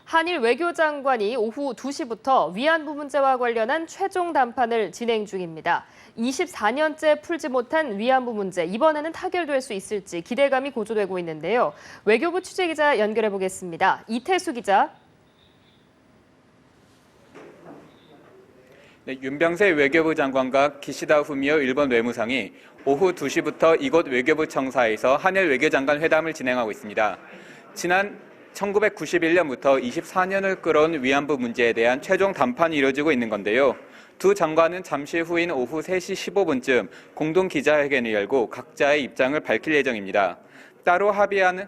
한일 외교장관이 오후 2시부터 위안부 문제와 관련한 최종 담판을 진행 중입니다. 24년째 풀지 못한 위안부 문제, 이번에는 타결될 수 있을지 기대감이 고조되고 있는데요. 외교부 취재기자 연결해 보겠습니다. 이태수 기자. 네, 윤병세 외교부 장관과 기시다 후미오 일본 외무상이 오후 2시부터 이곳 외교부 청사에서 한일 외교장관 회담을 진행하고 있습니다. 지난 1991년부터 24년을 끌어온 위안부 문제에 대한 최종 담판이 이뤄지고 있는 건데요. 두 장관은 잠시 후인 오후 3시 15분쯤 공동 기자회견을 열고 각자의 입장을 밝힐 예정입니다. 따로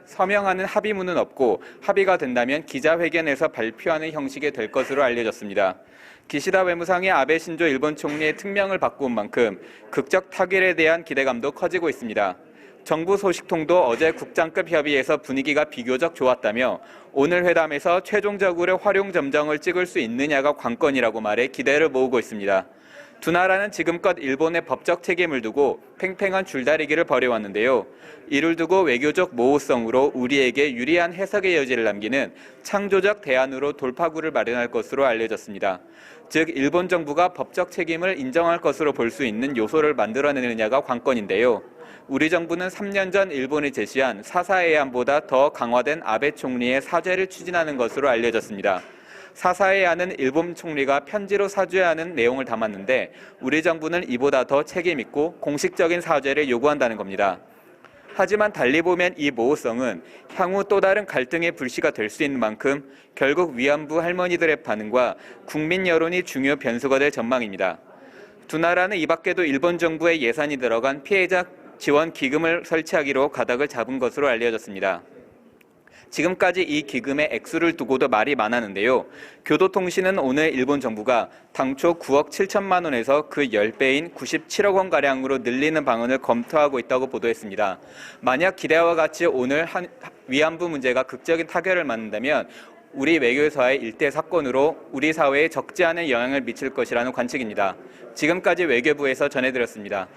서명하는 합의문은 없고 합의가 된다면 기자회견에서 발표하는 형식이 될 것으로 알려졌습니다. 기시다 외무상이 아베 신조 일본 총리의 특명을 받고 온 만큼 극적 타결에 대한 기대감도 커지고 있습니다. 정부 소식통도 어제 국장급 협의에서 분위기가 비교적 좋았다며 오늘 회담에서 최종적으로 활용 점정을 찍을 수 있느냐가 관건이라고 말해 기대를 모으고 있습니다. 두 나라는 지금껏 일본의 법적 책임을 두고 팽팽한 줄다리기를 벌여왔는데요. 이를 두고 외교적 모호성으로 우리에게 유리한 해석의 여지를 남기는 창조적 대안으로 돌파구를 마련할 것으로 알려졌습니다. 즉 일본 정부가 법적 책임을 인정할 것으로 볼 수 있는 요소를 만들어내느냐가 관건인데요. 우리 정부는 3년 전 일본이 제시한 사사해안보다 더 강화된 아베 총리의 사죄를 추진하는 것으로 알려졌습니다. 사사해안은 일본 총리가 편지로 사죄하는 내용을 담았는데 우리 정부는 이보다 더 책임있고 공식적인 사죄를 요구한다는 겁니다. 하지만 달리 보면 이 모호성은 향후 또 다른 갈등의 불씨가 될 수 있는 만큼 결국 위안부 할머니들의 반응과 국민 여론이 중요 변수가 될 전망입니다. 두 나라는 이 밖에도 일본 정부의 예산이 들어간 피해자 지원 기금을 설치하기로 가닥을 잡은 것으로 알려졌습니다. 지금까지 이 기금의 액수를 두고도 말이 많았는데요. 교도통신은 오늘 일본 정부가 당초 9억 7천만 원에서 그 10배인 97억 원가량으로 늘리는 방안을 검토하고 있다고 보도했습니다. 만약 기대와 같이 오늘 위안부 문제가 극적인 타결을 맞는다면 우리 외교사의 일대 사건으로 우리 사회에 적지 않은 영향을 미칠 것이라는 관측입니다. 지금까지 외교부에서 전해드렸습니다.